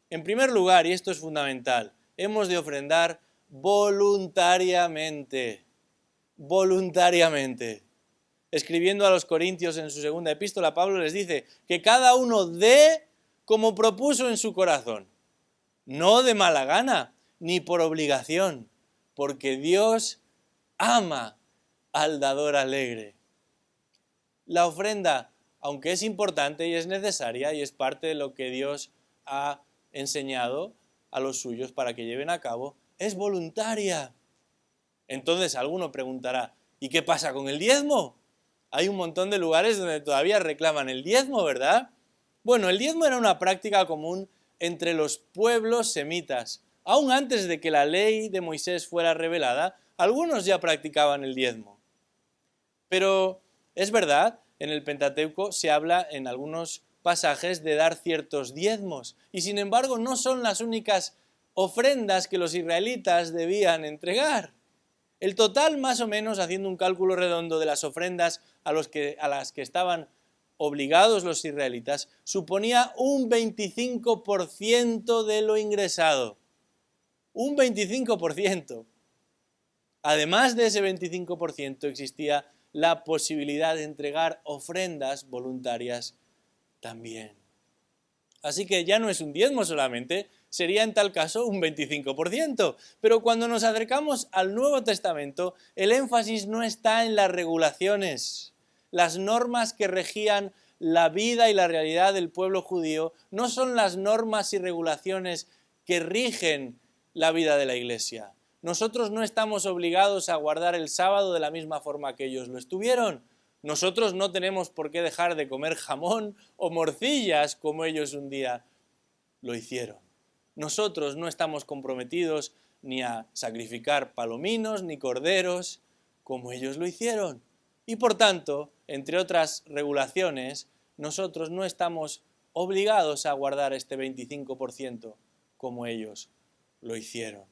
En primer lugar, y esto es fundamental, hemos de ofrendar voluntariamente. Voluntariamente. Escribiendo a los Corintios en su segunda epístola, Pablo les dice que cada uno dé como propuso en su corazón, no de mala gana, ni por obligación, porque Dios ama al dador alegre. La ofrenda, aunque es importante y es necesaria y es parte de lo que Dios ha enseñado a los suyos para que lleven a cabo, es voluntaria. Entonces alguno preguntará: ¿y qué pasa con el diezmo? Hay un montón de lugares donde todavía reclaman el diezmo, ¿verdad? Bueno, el diezmo era una práctica común entre los pueblos semitas. Aún antes de que la ley de Moisés fuera revelada, algunos ya practicaban el diezmo. Pero es verdad, en el Pentateuco se habla en algunos pasajes de dar ciertos diezmos, y sin embargo no son las únicas ofrendas que los israelitas debían entregar. El total, más o menos, haciendo un cálculo redondo de las ofrendas a las que estaban obligados los israelitas, suponía un 25% de lo ingresado. Un 25%. Además de ese 25%, existía la posibilidad de entregar ofrendas voluntarias también. Así que ya no es un diezmo solamente, sería en tal caso un 25%. Pero cuando nos acercamos al Nuevo Testamento, el énfasis no está en las regulaciones. Las normas que regían la vida y la realidad del pueblo judío no son las normas y regulaciones que rigen la vida de la Iglesia. Nosotros no estamos obligados a guardar el sábado de la misma forma que ellos lo estuvieron. Nosotros no tenemos por qué dejar de comer jamón o morcillas como ellos un día lo hicieron. Nosotros no estamos comprometidos ni a sacrificar palominos ni corderos como ellos lo hicieron. Y por tanto, entre otras regulaciones, nosotros no estamos obligados a guardar este 25% como ellos lo hicieron.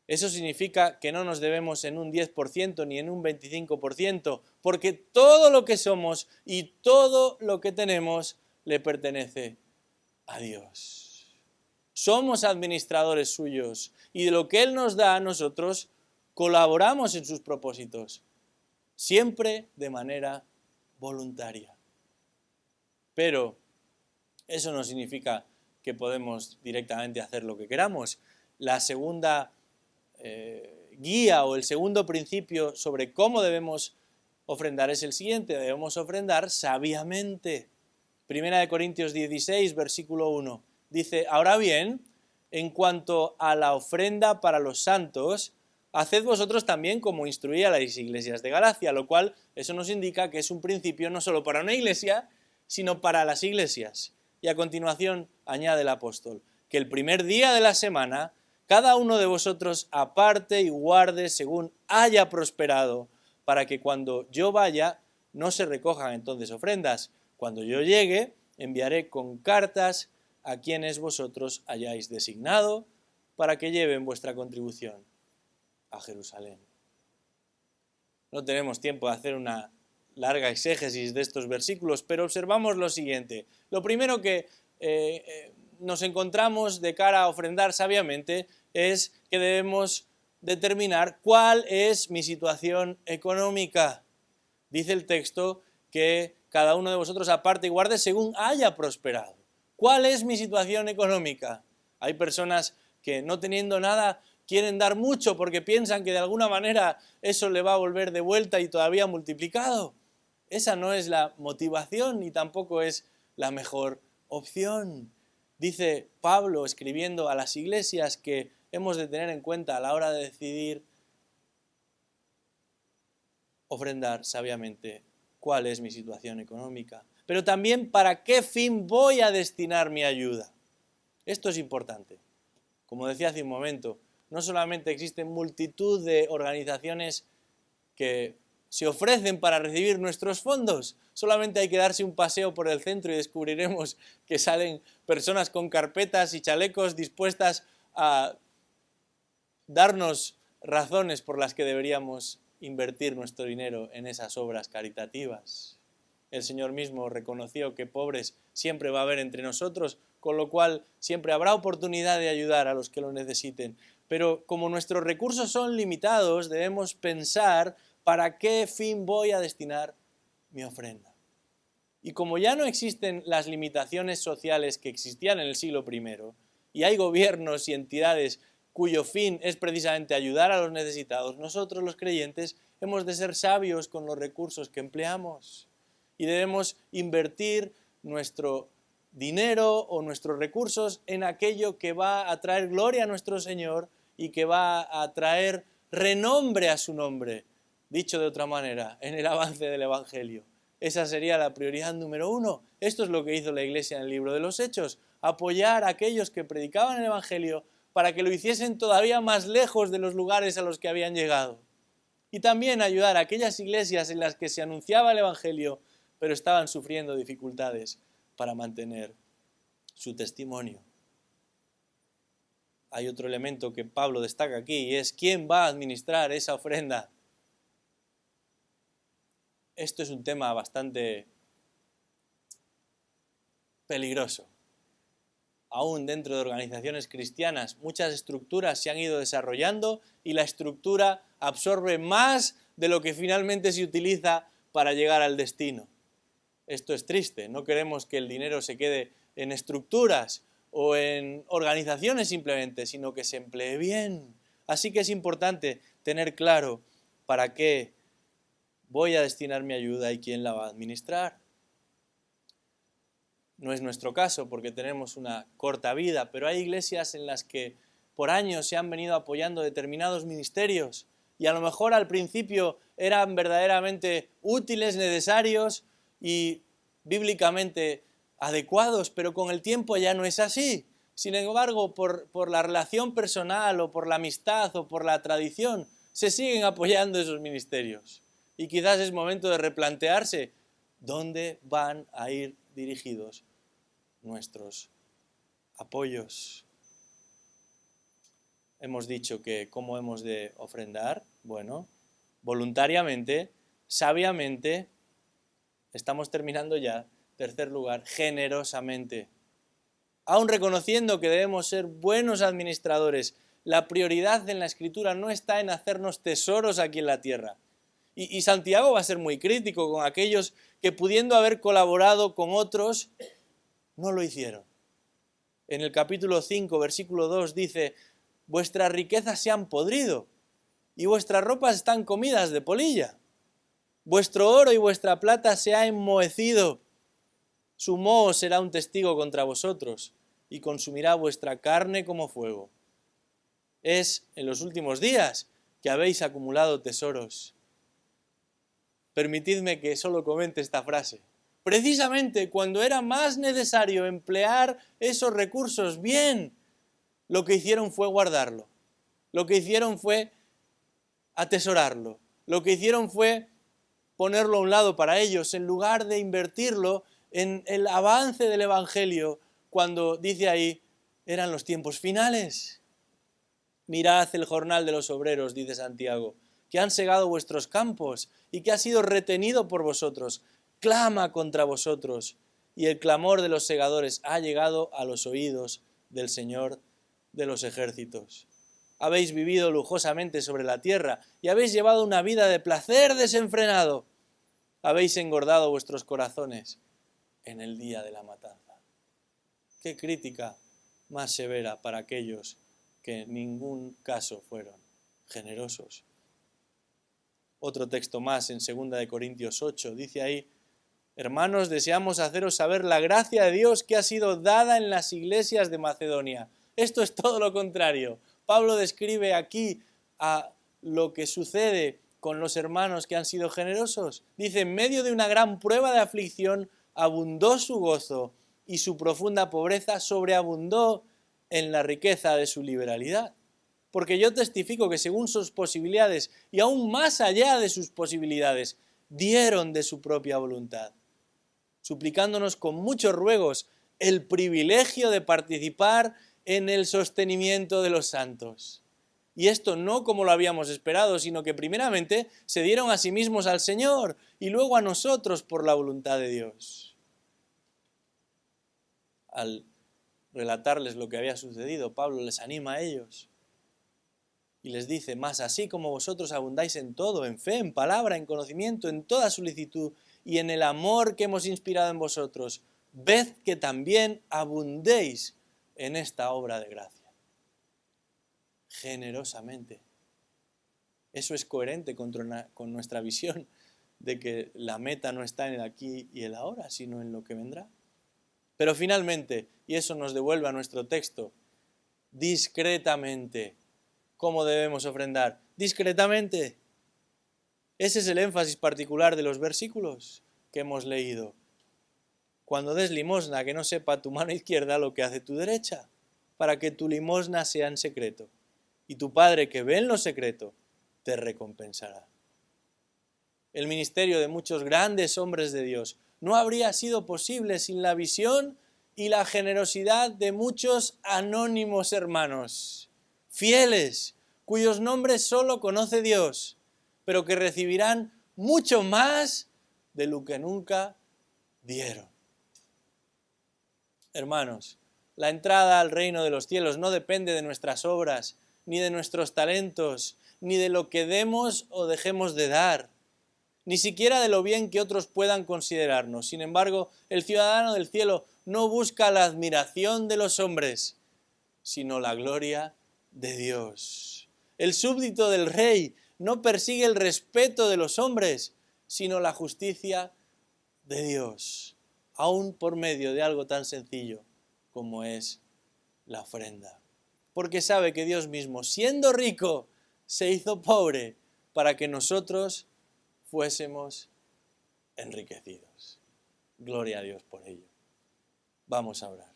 Eso significa que no nos debemos en un 10% ni en un 25%, porque todo lo que somos y todo lo que tenemos le pertenece a Dios. Somos administradores suyos y de lo que Él nos da a nosotros colaboramos en sus propósitos, siempre de manera voluntaria. Pero eso no significa que podemos directamente hacer lo que queramos. La segunda guía o el segundo principio sobre cómo debemos ofrendar es el siguiente: debemos ofrendar sabiamente. 1 Corintios 16, versículo 1, dice: ahora bien, en cuanto a la ofrenda para los santos, haced vosotros también como instruía a las iglesias de Galacia, lo cual eso nos indica que es un principio no solo para una iglesia, sino para las iglesias. Y a continuación añade el apóstol, que el primer día de la semana, cada uno de vosotros aparte y guarde según haya prosperado, para que cuando yo vaya no se recojan entonces ofrendas. Cuando yo llegue, enviaré con cartas a quienes vosotros hayáis designado para que lleven vuestra contribución a Jerusalén. No tenemos tiempo de hacer una larga exégesis de estos versículos, pero observamos lo siguiente. Lo primero que nos encontramos de cara a ofrendar sabiamente es que debemos determinar cuál es mi situación económica. Dice el texto que cada uno de vosotros aparte y guarde según haya prosperado. ¿Cuál es mi situación económica? Hay personas que no teniendo nada quieren dar mucho porque piensan que de alguna manera eso le va a volver de vuelta y todavía multiplicado. Esa no es la motivación ni tampoco es la mejor opción. Dice Pablo, escribiendo a las iglesias, que hemos de tener en cuenta a la hora de decidir ofrendar sabiamente cuál es mi situación económica, pero también para qué fin voy a destinar mi ayuda. Esto es importante. Como decía hace un momento, no solamente existen multitud de organizaciones que se ofrecen para recibir nuestros fondos, solamente hay que darse un paseo por el centro y descubriremos que salen personas con carpetas y chalecos dispuestas a darnos razones por las que deberíamos invertir nuestro dinero en esas obras caritativas. El Señor mismo reconoció que pobres siempre va a haber entre nosotros, con lo cual siempre habrá oportunidad de ayudar a los que lo necesiten. Pero como nuestros recursos son limitados, debemos pensar para qué fin voy a destinar mi ofrenda. Y como ya no existen las limitaciones sociales que existían en el siglo I, y hay gobiernos y entidades cuyo fin es precisamente ayudar a los necesitados, nosotros los creyentes hemos de ser sabios con los recursos que empleamos y debemos invertir nuestro dinero o nuestros recursos en aquello que va a traer gloria a nuestro Señor y que va a traer renombre a su nombre, dicho de otra manera, en el avance del Evangelio. Esa sería la prioridad número 1. Esto es lo que hizo la Iglesia en el libro de los Hechos, apoyar a aquellos que predicaban el Evangelio para que lo hiciesen todavía más lejos de los lugares a los que habían llegado. Y también ayudar a aquellas iglesias en las que se anunciaba el Evangelio, pero estaban sufriendo dificultades para mantener su testimonio. Hay otro elemento que Pablo destaca aquí y es ¿quién va a administrar esa ofrenda? Esto es un tema bastante peligroso. Aún dentro de organizaciones cristianas, muchas estructuras se han ido desarrollando y la estructura absorbe más de lo que finalmente se utiliza para llegar al destino. Esto es triste, no queremos que el dinero se quede en estructuras o en organizaciones simplemente, sino que se emplee bien. Así que es importante tener claro para qué voy a destinar mi ayuda y quién la va a administrar. No es nuestro caso porque tenemos una corta vida, pero hay iglesias en las que por años se han venido apoyando determinados ministerios y a lo mejor al principio eran verdaderamente útiles, necesarios y bíblicamente adecuados, pero con el tiempo ya no es así. Sin embargo, por la relación personal o por la amistad o por la tradición, se siguen apoyando esos ministerios. Y quizás es momento de replantearse dónde van a ir dirigidos nuestros apoyos. Hemos dicho que cómo hemos de ofrendar, bueno, voluntariamente, sabiamente, estamos terminando ya, tercer lugar, generosamente. Aun reconociendo que debemos ser buenos administradores, la prioridad en la Escritura no está en hacernos tesoros aquí en la tierra. Y Santiago va a ser muy crítico con aquellos que pudiendo haber colaborado con otros, no lo hicieron. En el capítulo 5, versículo 2 dice, vuestras riquezas se han podrido y vuestras ropas están comidas de polilla. Vuestro oro y vuestra plata se ha enmohecido. Su moho será un testigo contra vosotros. y consumirá vuestra carne como fuego. Es en los últimos días que habéis acumulado tesoros. Permitidme que solo comente esta frase. Precisamente cuando era más necesario emplear esos recursos bien, lo que hicieron fue guardarlo. Lo que hicieron fue atesorarlo. Lo que hicieron fue ponerlo a un lado para ellos, en lugar de invertirlo en el avance del Evangelio, cuando dice ahí, eran los tiempos finales. Mirad el jornal de los obreros, dice Santiago, que han segado vuestros campos y que ha sido retenido por vosotros. Clama contra vosotros, y el clamor de los segadores ha llegado a los oídos del Señor de los ejércitos. Habéis vivido lujosamente sobre la tierra y habéis llevado una vida de placer desenfrenado. Habéis engordado vuestros corazones en el día de la matanza. Qué crítica más severa para aquellos que en ningún caso fueron generosos. Otro texto más en 2 Corintios 8, dice ahí, hermanos, deseamos haceros saber la gracia de Dios que ha sido dada en las iglesias de Macedonia. Esto es todo lo contrario. Pablo describe aquí a lo que sucede con los hermanos que han sido generosos. Dice, en medio de una gran prueba de aflicción, abundó su gozo y su profunda pobreza sobreabundó en la riqueza de su liberalidad. Porque yo testifico que según sus posibilidades y aún más allá de sus posibilidades, dieron de su propia voluntad, suplicándonos con muchos ruegos el privilegio de participar en el sostenimiento de los santos. Y esto no como lo habíamos esperado, sino que primeramente se dieron a sí mismos al Señor y luego a nosotros por la voluntad de Dios. Al relatarles lo que había sucedido, Pablo les anima a ellos y les dice, más así como vosotros abundáis en todo, en fe, en palabra, en conocimiento, en toda solicitud y en el amor que hemos inspirado en vosotros, ved que también abundéis en esta obra de gracia. Generosamente. Eso es coherente con nuestra visión de que la meta no está en el aquí y el ahora, sino en lo que vendrá. Pero finalmente, y eso nos devuelve a nuestro texto, discretamente. ¿Cómo debemos ofrendar? Discretamente. Ese es el énfasis particular de los versículos que hemos leído. Cuando des limosna, que no sepa tu mano izquierda lo que hace tu derecha, para que tu limosna sea en secreto, y tu Padre que ve en lo secreto te recompensará. El ministerio de muchos grandes hombres de Dios no habría sido posible sin la visión y la generosidad de muchos anónimos hermanos, fieles, cuyos nombres solo conoce Dios, pero que recibirán mucho más de lo que nunca dieron. Hermanos, la entrada al reino de los cielos no depende de nuestras obras, ni de nuestros talentos, ni de lo que demos o dejemos de dar, ni siquiera de lo bien que otros puedan considerarnos. Sin embargo, el ciudadano del cielo no busca la admiración de los hombres, sino la gloria de Dios. El súbdito del rey no persigue el respeto de los hombres, sino la justicia de Dios, aún por medio de algo tan sencillo como es la ofrenda. Porque sabe que Dios mismo, siendo rico, se hizo pobre para que nosotros fuésemos enriquecidos. Gloria a Dios por ello. Vamos a orar.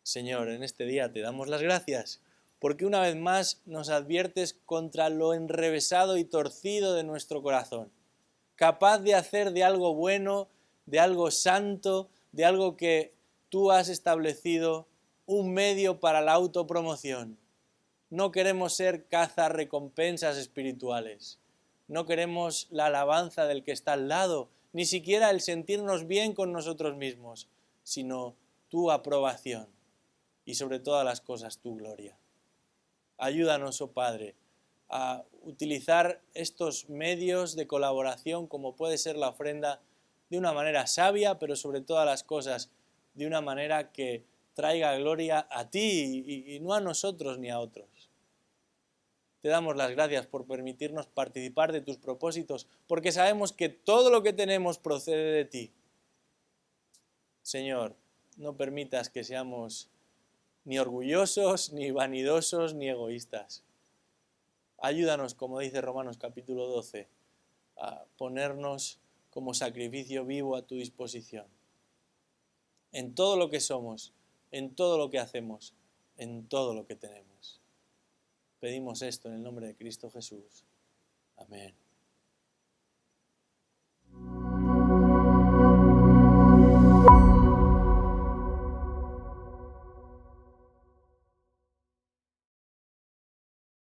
Señor, en este día te damos las gracias porque una vez más nos adviertes contra lo enrevesado y torcido de nuestro corazón, capaz de hacer de algo bueno, de algo santo, de algo que tú has establecido un medio para la autopromoción. No queremos ser cazarrecompensas espirituales. No queremos la alabanza del que está al lado, ni siquiera el sentirnos bien con nosotros mismos, sino tu aprobación y sobre todas las cosas tu gloria. Ayúdanos, oh Padre, a utilizar estos medios de colaboración como puede ser la ofrenda de una manera sabia, pero sobre todas las cosas de una manera que traiga gloria a ti y no a nosotros ni a otros. Te damos las gracias por permitirnos participar de tus propósitos, porque sabemos que todo lo que tenemos procede de ti. Señor, no permitas que seamos ni orgullosos, ni vanidosos, ni egoístas. Ayúdanos, como dice Romanos capítulo 12, a ponernos como sacrificio vivo a tu disposición. En todo lo que somos, en todo lo que hacemos, en todo lo que tenemos. Pedimos esto en el nombre de Cristo Jesús. Amén.